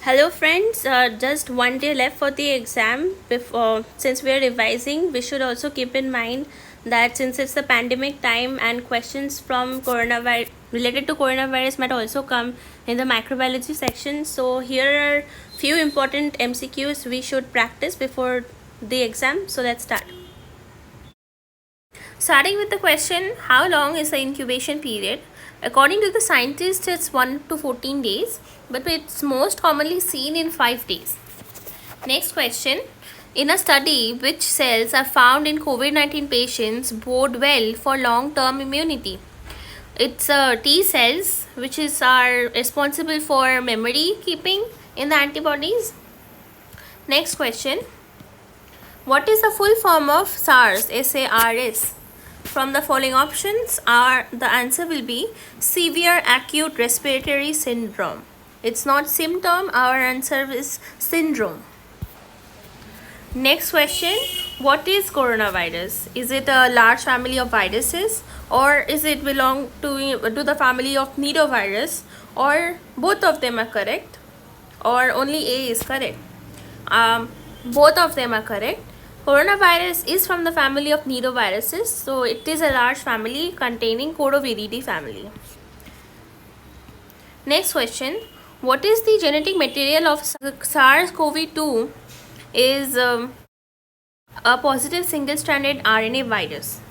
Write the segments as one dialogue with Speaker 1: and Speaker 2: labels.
Speaker 1: Hello friends, just one day left for the exam. Before, since we are revising, we should also keep in mind that since it's the pandemic time and questions from coronavirus related to coronavirus might also come in the microbiology section. So here are few important MCQs we should practice before the exam. So let's start. Starting with the question, how long is the incubation period? According to the scientists, it's 1 to 14 days, but it's most commonly seen in 5 days. Next question, in a study, which cells are found in COVID-19 patients bode well for long-term immunity? It's T cells, which are responsible for memory keeping in the antibodies. Next question, what is the full form of SARS, SARS? From the following options, the answer will be severe acute respiratory syndrome. It's not symptom, our answer is syndrome. Next question, what is coronavirus? Is it a large family of viruses, or is it belong to the family of nidovirus, or both of them are correct, or only A is correct? Both of them are correct. Coronavirus is from the family of nidoviruses, so it is a large family containing Coroviridae family. Next question, what is the genetic material of SARS-CoV-2? Is a positive single-stranded RNA virus.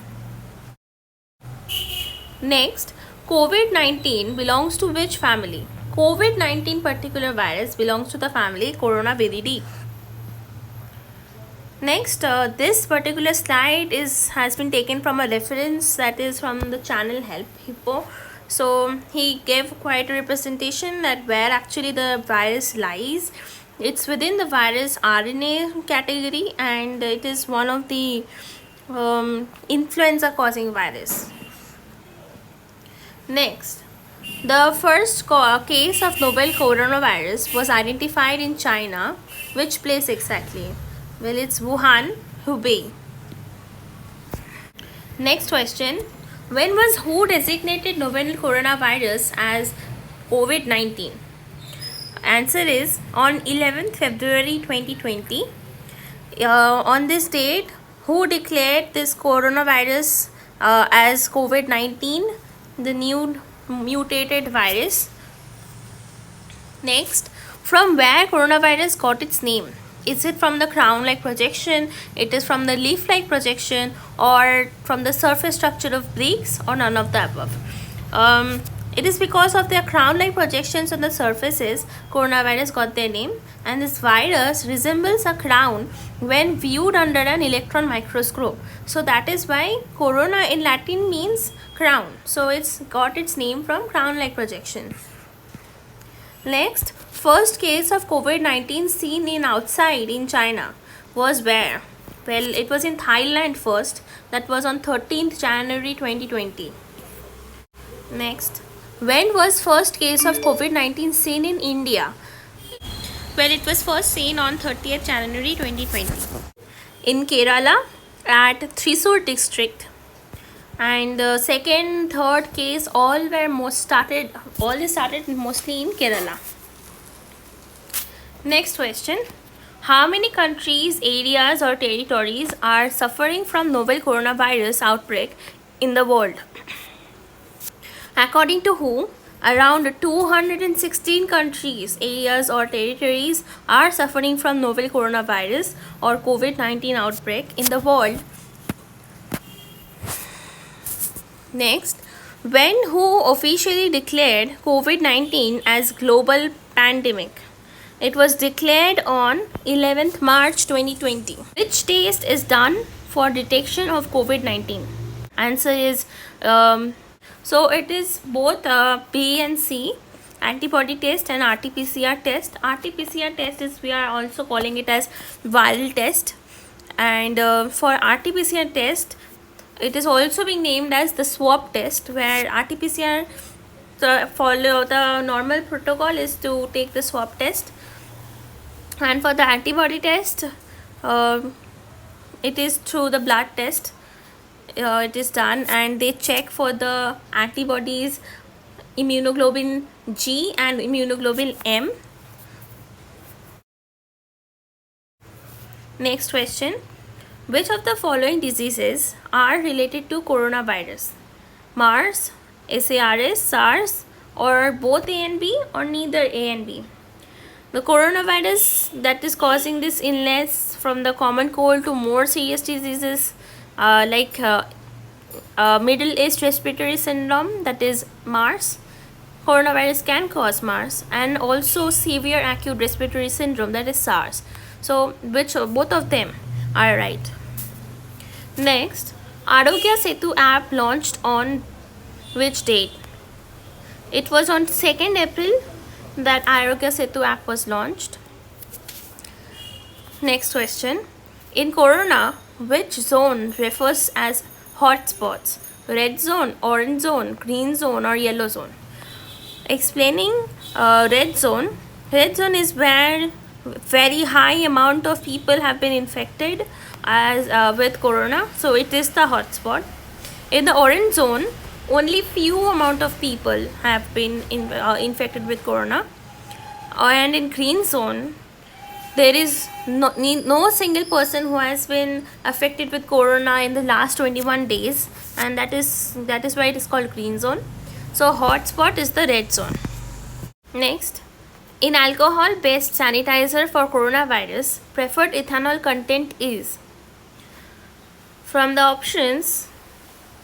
Speaker 1: Next, COVID-19 belongs to which family? COVID-19 particular virus belongs to the family Coronaviridae. Next, this particular slide has been taken from a reference that is from the channel Help Hippo. So he gave quite a representation that where actually the virus lies. It's within the virus RNA category, and it is one of the influenza causing virus. Next, the first case of novel coronavirus was identified in China. Which place exactly? Well, it's Wuhan, Hubei. Next question, when was WHO designated novel coronavirus as COVID-19? Answer is on 11th February 2020. On this date, WHO declared this coronavirus as COVID-19, the new mutated virus. Next, from where coronavirus got its name? Is it from the crown-like projection, it is from the leaf-like projection, or from the surface structure of bricks, or none of the above? It is because of their crown-like projections on the surfaces coronavirus got their name, and this virus resembles a crown when viewed under an electron microscope. So that is why corona in Latin means crown. So it's got its name from crown-like projection. Next, first case of COVID-19 seen in outside in China was where? Well, it was in Thailand first. That was on 13th January 2020. Next, when was first case of COVID-19 seen in India? Well, it was first seen on 30th January 2020 in Kerala at Thrissur district. And the second, third case all started mostly in Kerala. Next question, how many countries, areas or territories are suffering from novel coronavirus outbreak in the world? According to WHO, around 216 countries, areas or territories are suffering from novel coronavirus or COVID-19 outbreak in the world. Next, when WHO officially declared COVID-19 as global pandemic? It was declared on 11th March 2020. Which test is done for detection of COVID-19? Answer is, so it is both B and C, antibody test and RT-PCR test. RT-PCR test is, we are also calling it as viral test. And for RT-PCR test, it is also being named as the swab test, where RT-PCR follow the normal protocol is to take the swab test, and for the antibody test, it is through the blood test. It is done, and they check for the antibodies immunoglobulin G and immunoglobulin M. Next question. Which of the following diseases are related to coronavirus? MERS, SARS, SARS, or both A and B, or neither A and B? The coronavirus that is causing this illness, from the common cold to more serious diseases like Middle East Respiratory Syndrome, that is MERS. Coronavirus can cause MERS, and also severe acute respiratory syndrome, that is SARS. So both of them are right. Next, Arogya Setu app launched on which date? It was on 2nd April that Arogya Setu app was launched. Next question. In corona, which zone refers as hotspots? Red zone, orange zone, green zone, or yellow zone? Explaining red zone. Red zone is where very high amount of people have been infected as with corona, so it is the hotspot. In the orange zone, only few amount of people have been infected with corona, and in green zone there is no single person who has been affected with corona in the last 21 days, and that is why it is called green zone. So hotspot is the red zone. Next, in alcohol based sanitizer for coronavirus, preferred ethanol content is? From the options,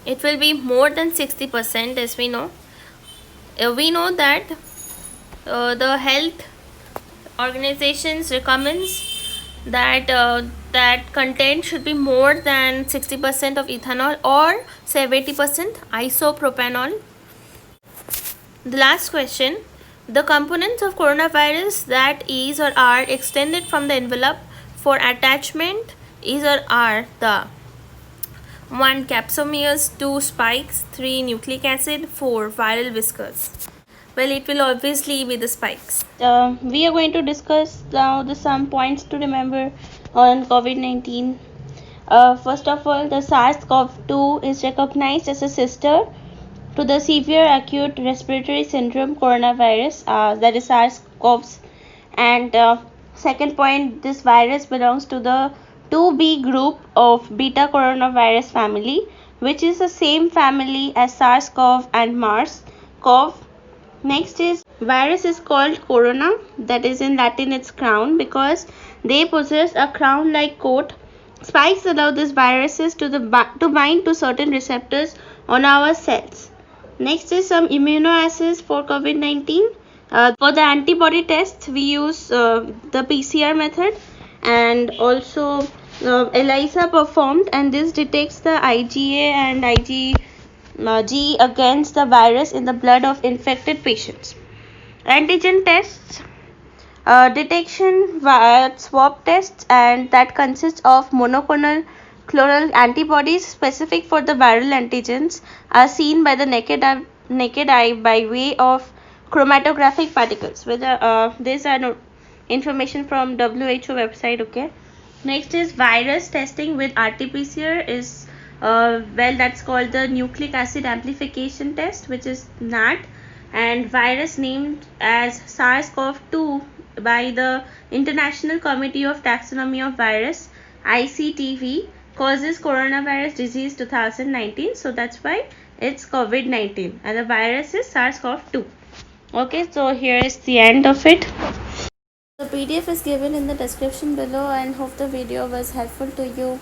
Speaker 1: it will be more than 60%, as we know. We know that the health organizations recommends that that content should be more than 60% of ethanol or 70% isopropanol. The last question. The components of coronavirus that is or are extended from the envelope for attachment is or are the 1. Capsomeres, 2. Spikes, 3. Nucleic acid, 4. Viral whiskers. Well, it will obviously be the spikes.
Speaker 2: We are going to discuss now some points to remember on COVID-19. First of all, the SARS-CoV-2 is recognized as a sister to the severe acute respiratory syndrome coronavirus, that is SARS-CoV. And second point, this virus belongs to the 2B group of beta coronavirus family, which is the same family as SARS-CoV and MERS-CoV. Next is virus is called corona, that is in Latin it's crown, because they possess a crown-like coat. Spikes allow these viruses to bind to certain receptors on our cells. Next is some immunoassays for COVID-19. For the antibody tests, we use the PCR method, and also ELISA performed, and this detects the IgA and IgG against the virus in the blood of infected patients. Antigen tests, detection via swab tests, and that consists of monoclonal antibodies specific for the viral antigens, are seen by the naked eye by way of chromatographic particles. These are information from WHO website. Okay. Next is virus testing with RT-PCR is that's called the nucleic acid amplification test, which is NAT, and virus named as SARS-CoV-2 by the International Committee of Taxonomy of Virus, ICTV, causes coronavirus disease 2019, so that's why it's COVID-19, and the virus is SARS-CoV-2. Okay, so here is the end of it.
Speaker 1: The PDF is given in the description below, and hope the video was helpful to you.